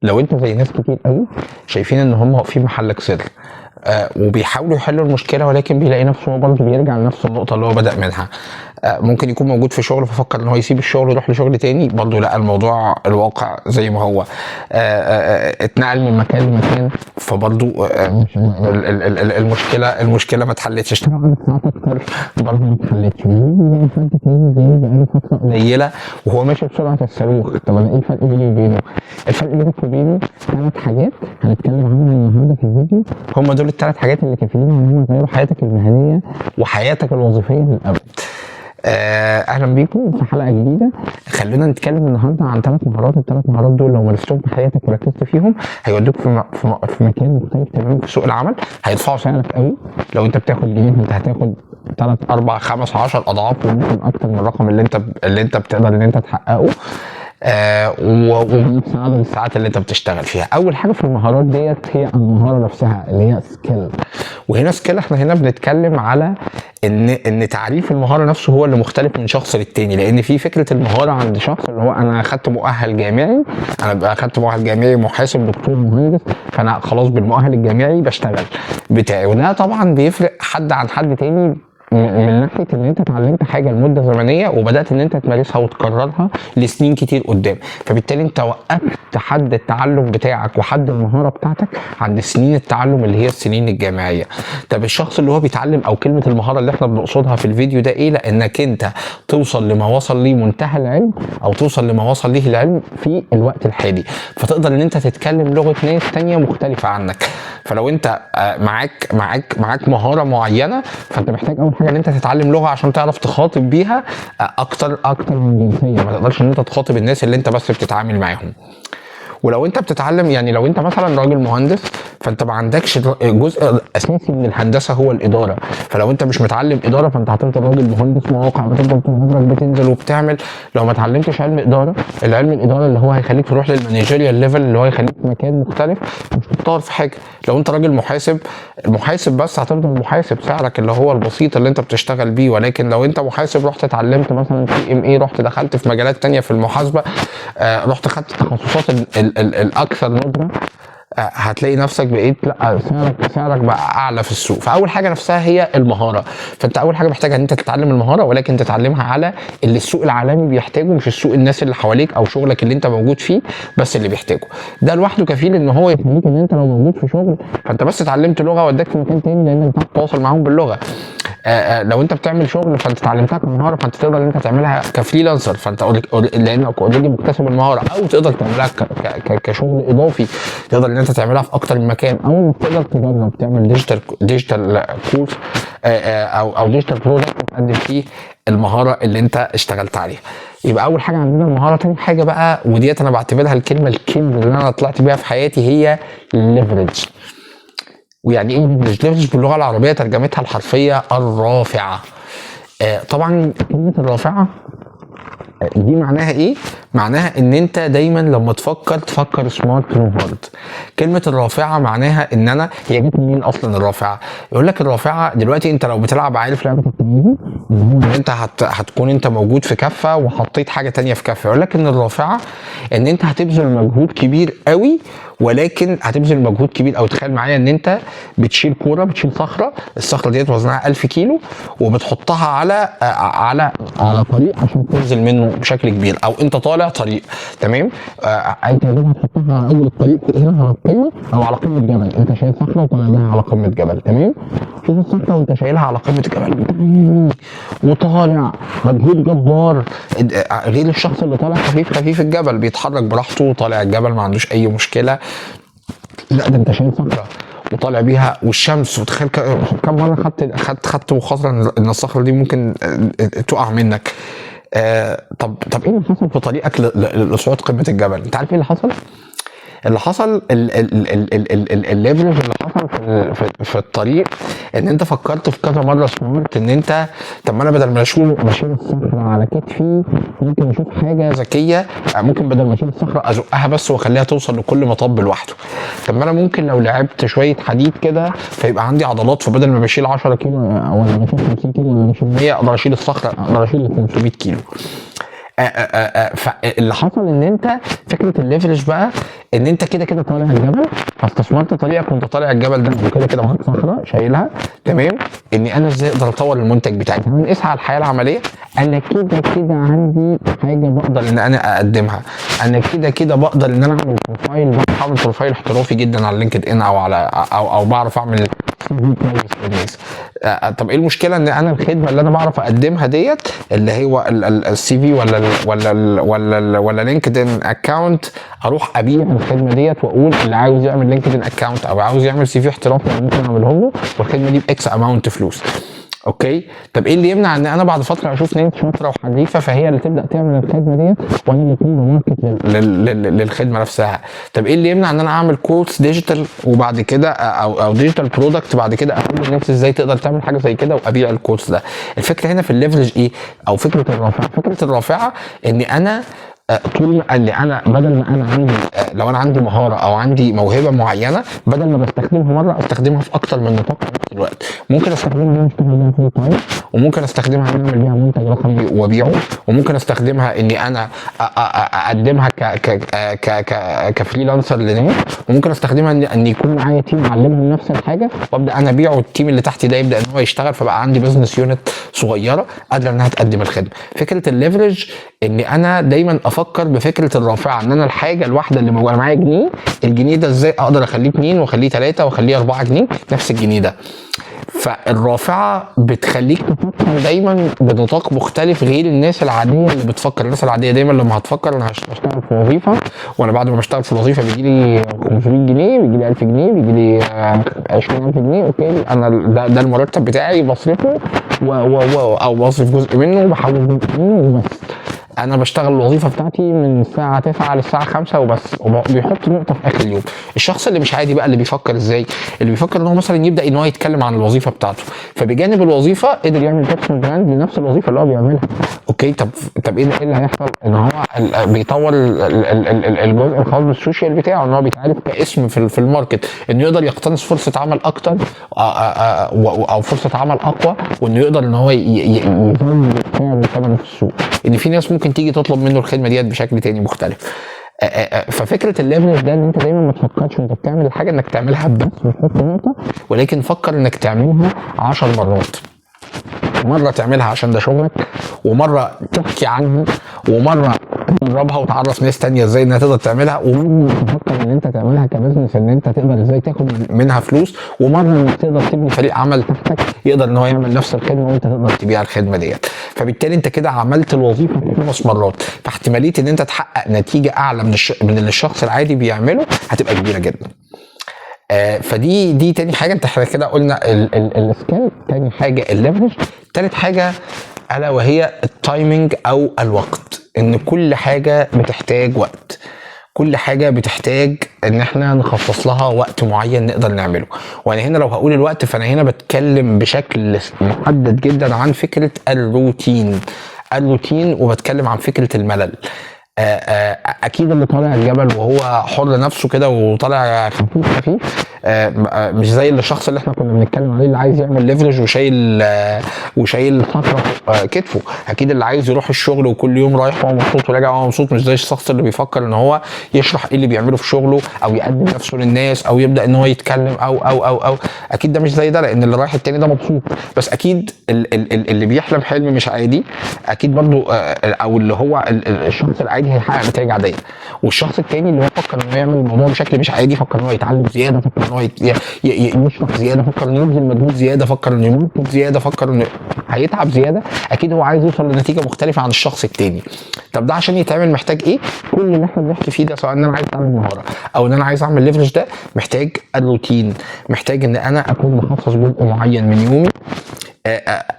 لو انت زي ناس كتير قوي شايفين ان هم واقفين محلك سر وبيحاولوا يحلوا المشكله، ولكن بيلاقي نفسه برضه بيرجع لنفس النقطه اللي هو بدا منها. ممكن يكون موجود في شغل ففكر ان هو يسيب الشغل ويروح لشغل تاني، برضه لا، الموضوع الواقع زي ما هو. اتنقل من مكان لمكان، فبرضه المشكله ما اتحلتش. اشتغل على ساعات اكتر، برضه ما اتحلتش. حد تاني جاي بقاله فتره قليله وهو ماشي بسرعه الصاروخ. طب انا ايه الفرق بيني وبينه؟ الفرق بينك وبينه 3 حاجات هنتكلم عنهم النهارده في الفيديو، هم دول ال3 حاجات اللي كافيين ان هم يغيروا حياتك المهنيه وحياتك الوظيفيه للابد. اهلا بيكم في حلقه جديده. خلونا نتكلم النهارده عن 3 مهارات. ال3 مهارات دول لو مارستهم في حياتك وركزت فيهم هيودوك في مكان مختلف تماما في سوق العمل. هيدفعوا سعرك قوي. لو انت بتاخد جنيه انت هتاخد 3 4 5 10 اضعاف، وممكن اكتر من الرقم اللي انت بتقدر ان انت تحققه. وبنفس عدد الساعات اللي انت بتشتغل فيها. اول حاجه في المهارات ديت هي المهاره نفسها اللي هي سكيل. وهنا سكيل احنا هنا بنتكلم على ان تعريف المهاره نفسه هو اللي مختلف من شخص للتاني، لان في فكره المهاره عند شخص اللي هو انا اخدت مؤهل جامعي، محاسب دكتور مهندس، فانا خلاص بالمؤهل الجامعي بشتغل بتاعي. وده طبعا بيفرق حد عن حد تاني من ناحيه ان انت اتعلمت حاجه لمده زمنيه وبدات ان انت تمارسها وتكررها لسنين كتير قدام، فبالتالي انت وقفت حد التعلم بتاعك وحد المهاره بتاعتك عند سنين التعلم اللي هي السنين الجامعيه. طب الشخص اللي هو بيتعلم، او كلمه المهاره اللي احنا بنقصدها في الفيديو ده ايه؟ لانك انت توصل لما وصل ليه منتهى العلم، او توصل لما وصل ليه العلم في الوقت الحالي، فتقدر ان انت تتكلم لغه ناس تانية مختلفه عنك. فلو انت معاك مهاره معينه، فانت محتاج اول حاجه ان انت تتعلم لغه عشان تعرف تخاطب بيها اكتر من جنسيه. ما تقدرش ان انت تخاطب الناس اللي انت بس بتتعامل معاهم. ولو انت بتتعلم، يعني لو انت مثلا راجل مهندس، فانت ما عندكش جزء اساسي من الهندسه هو الاداره. فلو انت مش متعلم اداره فانت هتفضل راجل مهندس مواقع، بتفضل طول عمرك بتنزل وبتعمل. لو ما اتعلمتش علم اداره، الاداره اللي هو هيخليك تروح للمانجيريال ليفل، اللي هو هيخليك في مكان مختلف، مش هتطور في حاجه. لو انت راجل محاسب بس هتفضل محاسب، سعرك اللي هو البسيط اللي انت بتشتغل بيه. ولكن لو انت محاسب رحت اتعلمت مثلا CMA، رحت دخلت في مجالات تانية في المحاسبه، رحت خدت التخصصات الاكثر ندرة، هتلاقي نفسك بقيت لا، سعرك بقى اعلى في السوق. فاول حاجه نفسها هي المهاره. فانت اول حاجه محتاجه ان انت تتعلم المهاره، ولكن تتعلمها على اللي السوق العالمي بيحتاجه، مش السوق الناس اللي حواليك او شغلك اللي انت موجود فيه بس اللي بيحتاجه. ده لوحده كفيل ان هو يخليك ان انت لو موجود في شغل فانت بس اتعلمت لغه وداك في مكان تاني، لانك بتعرف تتواصل معاهم باللغه. لو انت بتعمل شغل فانت اتعلمتها كمهاره، فانت تقدر ان انت تعملها كفريلانسر، فانت لانك اوريدي مكتسب المهاره، او تقدر تعملها كشغل اضافي، تقدر ان انت تعملها في اكتر من مكان، او تقدر تجرب تعمل ديجيتال كورس او ديجيتال برودكت تقدم فيه المهاره اللي انت اشتغلت عليها. يبقى اول حاجه عندنا المهاره. تاني حاجه بقى، وديت انا بعتبرها الكلمه اللي انا طلعت بيها في حياتي، هي ليفرج. ويعني ايه ليفرج باللغه العربيه؟ ترجمتها الحرفيه الرافعه. طبعا كلمه الرافعه دي معناها ايه؟ معناها ان انت دايما لما تفكر سمارت نو هارد. كلمه الرافعه معناها ان انا، هي جت منين اصلا الرافعه؟ يقول لك الرافعه دلوقتي انت لو بتلعب، عارف لعبه التنين، ان هو انت هتكون انت موجود في كفه وحطيت حاجه تانية في كفه. يقول لك ان الرافعه ان انت هتبذل مجهود كبير قوي، ولكن هتبذل مجهود كبير. او تخيل معايا ان انت بتشيل كوره، بتشيل صخره، الصخره ديت وزنها 1000 كيلو، وبتحطها على طريق عشان تنزل منه بشكل كبير، او انت طالع طريق، تمام؟ انت لازم هتحطها على اول الطريق هنا على القمه، او على قمه جبل. انت شايل صخره وطالع بيها على قمه جبل، تمام؟ شوف الصخره وانت شايلها على قمه الجبل وطالع، مجهود جبار، غير الشخص اللي طالع خفيف الجبل بيتحرك براحته وطالع الجبل ما عندوش اي مشكله. لا، ده انت شايل صخره وطالع بيها والشمس، وتخيل كم مره خدت مخاطره ان الصخره دي ممكن تقع منك. طب ايه اللي حصل في طريقك لصعود قمه الجبل؟ انت عارف ايه اللي حصل؟ الليفرج اللي حصل في الطريق ان انت فكرت في كذا مره سمارت، ان انت طب ما انا بدل ما اشيل الصخره على كتفي ممكن اشوف حاجه ذكيه، ممكن بدل ما اشيل الصخره ازقها بس واخليها توصل لكل مطب لوحده. طب ما انا ممكن لو لعبت شويه حديد كده فيبقى عندي عضلات، فبدل ما بشيل 10 كيلو ولا بشيل 50 كيلو ولا بشيل 100 اقدر اشيل الصخره، اقدر اشيل 500 كيلو. فاللي حصل ان انت فكره الليفرج بقى ان انت كده كده طالع الجبل، فاستثمرت طريقك وانت طالع الجبل ده، وكده كده معاك صخره شايلها تمام، اني انا ازاي اقدر اطور المنتج بتاعي. كمان اسعى على الحياه العمليه، انا كده كده عندي حاجه بقدر ان انا اقدمها، انا كده كده بقدر ان انا اعمل بروفايل، بعمل بروفايل احترافي جدا على لينكد ان او على او بعرف اعمل كويس للناس. طب ايه المشكله ان انا الخدمه اللي انا بعرف اقدمها ديت اللي هو السي في ولا لينكد ان اكونت، اروح ابيع الخدمه ديت واقول اللي عاوز يعمل لينكد ان اكونت او عاوز يعمل سي في احترافي انا ممكن اعمله له، والخدمه دي باكس اماونت فلوس. اوكي، طب ايه اللي يمنع ان انا بعد فتره اشوف ناس شاطره وحريفه فهي اللي تبدا تعمل الخدمه ديت وانا اللي اكون بماركت للخدمه نفسها؟ طب ايه اللي يمنع ان انا اعمل كورس ديجيتال وبعد كده او ديجيتال برودكت بعد كده اقول للناس ازاي تقدر تعمل حاجه زي كده وابيع الكورس ده؟ الفكره هنا في الليفرج ايه، او فكره الرافعه. فكره الرافعه ان انا طول اللي انا بدل ما انا عندي لو انا عندي مهاره او عندي موهبه معينه، بدل ما بستخدمها مره استخدمها في اكتر من نطاق في نفس الوقت. ممكن استخدمها ان انا اشتغل بيها فول تايم، وممكن استخدمها ان انا اعمل بيها منتج رقمي وابيعه، وممكن استخدمها اني انا اقدمها كفريلانسر لناس، وممكن استخدمها ان يكون معايا تيم اعلمهم نفس الحاجه وابدا انا ابيعه، والتيم اللي تحتي ده يبدا ان هو يشتغل، فبقى عندي بزنس يونت صغيره قادره انها تقدم الخدمه. فكره الليفرج اني انا دايما افكر بفكره الرافعه، ان انا الحاجه الواحده اللي موجوده معايا جنيه، الجنيه ده ازاي اقدر اخليه 2 واخليه 3 واخليه 4 جنيه نفس الجنيه ده. فالرافعه بتخليك تفكر دايما بنطاق مختلف غير الناس العاديه اللي بتفكر. الناس العاديه دايما لما هتفكر انا هشتغل في وظيفه، وانا بعد ما بشتغل في الوظيفه بيجي لي 500 جنيه، بيجي لي 1000 جنيه، بيجي لي 20000 جنيه، اوكي انا ده المرتب بتاعي بصرفه او بصرف جزء منه وبحول جزء منه وبس. انا بشتغل الوظيفه بتاعتي من الساعه 9 للساعه 5 وبس، وبيحط نقطه في اخر اليوم. الشخص اللي مش عادي بقى اللي بيفكر ازاي، اللي بيفكر ان هو مثلا يبدا ان هو يتكلم عن الوظيفه بتاعته، فبجانب الوظيفه قدر يعمل بيرسونال براند لنفس الوظيفه اللي هو بيعملها. اوكي، طب ايه اللي هيحصل؟ ان هو بيطور الجزء الخاص بالسوشيال بتاعه، ان هو بيتعرف كاسم في الماركت، انه يقدر يقتنص فرصه عمل اكتر او فرصه عمل اقوى، وانه يقدر ان هو يزود سعر ثمنه في السوق، ان في ناس ممكن تيجي تطلب منه الخدمه ديت بشكل تاني مختلف. ففكره الليفرج ده ان انت دايما ما تفكرش وانت بتعمل الحاجه انك تعملها بس وتحط نقطه، ولكن فكر انك تعملها 10 مرات. مره تعملها عشان ده شغلك، ومره تحكي عنها، ومره تجربها وتعرف ناس تانية ازاي انها تقدر تعملها، ومره تفكر ان انت تعملها كبزنس ان انت تقدر ازاي تاخد منها فلوس، ومره انك تقدر تبني فريق عمل تحتك يقدر ان هو يعمل نفس الخدمه وانت تقدر تبيع الخدمه ديت. فبالتالي انت كده عملت الوظيفه 5 مرات، فاحتماليه ان انت تحقق نتيجه اعلى من اللي الشخص العادي بيعمله هتبقى كبيره جدا. فدي تاني حاجه. احنا كده قلنا السكيل، تاني حاجه الليفرج، تالت حاجه الا وهي التايمنج او الوقت. ان كل حاجه بتحتاج وقت، كل حاجه بتحتاج ان احنا نخصص لها وقت معين نقدر نعمله. وانا هنا لو هقول الوقت فانا هنا بتكلم بشكل محدد جدا عن فكره الروتين، وبتكلم عن فكره الملل. اكيد اللي طالع الجبل وهو حر نفسه كده وطالع خفيف مش زي الشخص اللي احنا كنا بنتكلم عليه اللي عايز يعمل ليفرج وشايل خطره كتفه. اكيد اللي عايز يروح الشغل وكل يوم رايح وهو مبسوط وراجع وهو مبسوط مش زي الشخص اللي بيفكر ان هو يشرح ايه اللي بيعمله في شغله او يقدم نفسه للناس او يبدا ان هو يتكلم او اكيد ده مش زي ده، لان اللي رايح التاني ده مبسوط. بس اكيد اللي بيحلم حلم مش عادي اكيد برضو او اللي هو الشخص العادي هيحقق نتائج عاديه، والشخص التاني اللي هو فكر انه يعمل الموضوع بشكل مش عادي، فكر انه يتعلم زياده، فكر انه يشرح زياده، فكر انه يبذل مجهود زياده، فكر انه ينتج زياده، فكر انه هيتعب زياده. اكيد هو عايز يوصل لنتيجه مختلفه عن الشخص التاني. طب ده عشان يتعمل محتاج ايه؟ كل اللي احنا بنحكي فيه ده، سواء ان انا عايز اعمل مهاره او ان انا عايز اعمل ليفرج، ده محتاج الروتين، محتاج ان انا اكون مخصص جزء معين من يومي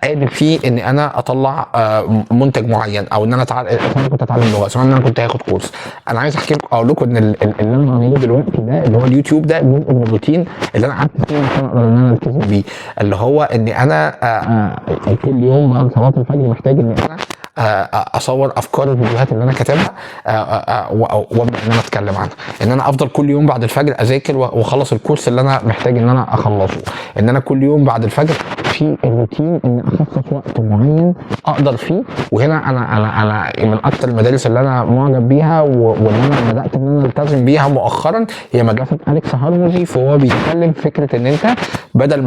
قادر فيه ان انا اطلع منتج معين، او ان انا كنت اتعلم لغه، سواء ان انا كنت هاخد كورس. انا عايز احكي لكم اقول لكم ان اللي انا بعمله دلوقتي ده اللي هو اليوتيوب ده جزء من الروتين اللي انا قعدت فيه عشان اقدر ان انا التزم بيه، اللي هو ان انا كل يوم بعد صلاه الفجر محتاج ان انا اصور افكار الفيديوهات اللي انا كاتبها وابدا ان انا اتكلم عنها. ان انا افضل كل يوم بعد الفجر اذاكر واخلص الكورس اللي انا محتاج ان انا اخلصه. ان انا كل يوم بعد الفجر في الروتين ان اخصص وقت معين اقدر فيه. وهنا انا من اكتر المدارس اللي انا معجب بيها واللي انا بدات ان انا التزم بيها مؤخرا هي مدرسه اليكس هارموني. فهو بيتكلم فكره ان انت بدل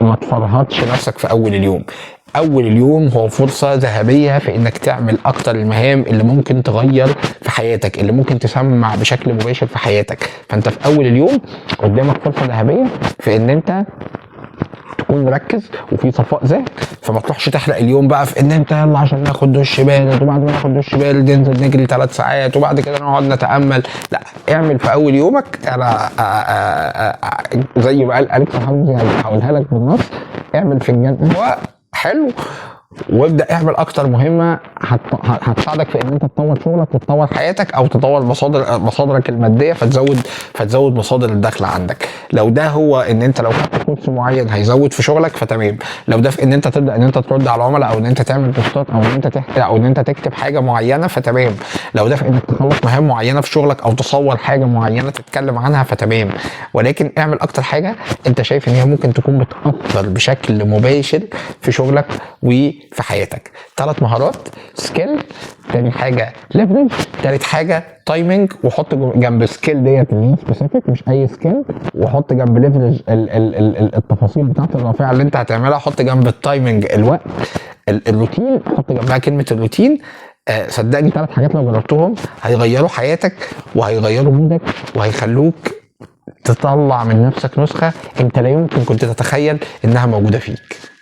ما تفرهدش نفسك في اول اليوم. اول اليوم هو فرصه ذهبيه في انك تعمل اكتر المهام اللي ممكن تغير في حياتك، اللي ممكن تسمع بشكل مباشر في حياتك. فانت في اول اليوم قدامك فرصه ذهبيه في ان انت تكون مركز وفي صفاء ذهن. فما تروحش تحرق اليوم بقى في ان انت يلا عشان ناخد دش بارد، وبعد ما ناخد دش بارد ننزل نجري 3 ساعات، وبعد كده نقعد نتامل. لا، اعمل في اول يومك. انا زي ما قال اليكس هارموني هقولها لك بالنص: اعمل فنجان قهوه حلو وابدا اعمل اكتر مهمه هتساعدك في ان انت تطور شغلك وتطور حياتك، او تطور مصادرك الماديه، فتزود مصادر الدخل عندك. لو ده هو ان انت لو خدت كورس معين هيزود في شغلك فتمام. لو ده في ان انت تبدا ان انت ترد على العملاء، او ان انت تعمل بوستات، او ان انت تحكي، او ان انت تكتب حاجه معينه فتمام. لو ده في انك تخلص مهام معينه في شغلك، او تصور حاجه معينه تتكلم عنها فتمام. ولكن اعمل اكتر حاجه انت شايف ان هي ممكن تكون بتاثر بشكل مباشر في شغلك وفي حياتك. 3 مهارات: سكيل، تاني حاجه ليفرج، تالت حاجه تايمنج. وحط جنب سكيل ديت اللي هي سبيسيفيك مش اي سكيل، وحط جنب ليفرج التفاصيل بتاعت الرافعه اللي انت هتعملها. حط جنب التايمنج الوقت، الروتين، حط جنبها كلمه الروتين. صدقني 3 حاجات لو جربتهم هيغيروا حياتك وهيغيروا مودك وهيخلوك تطلع من نفسك نسخه انت لا يمكن كنت تتخيل انها موجوده فيك.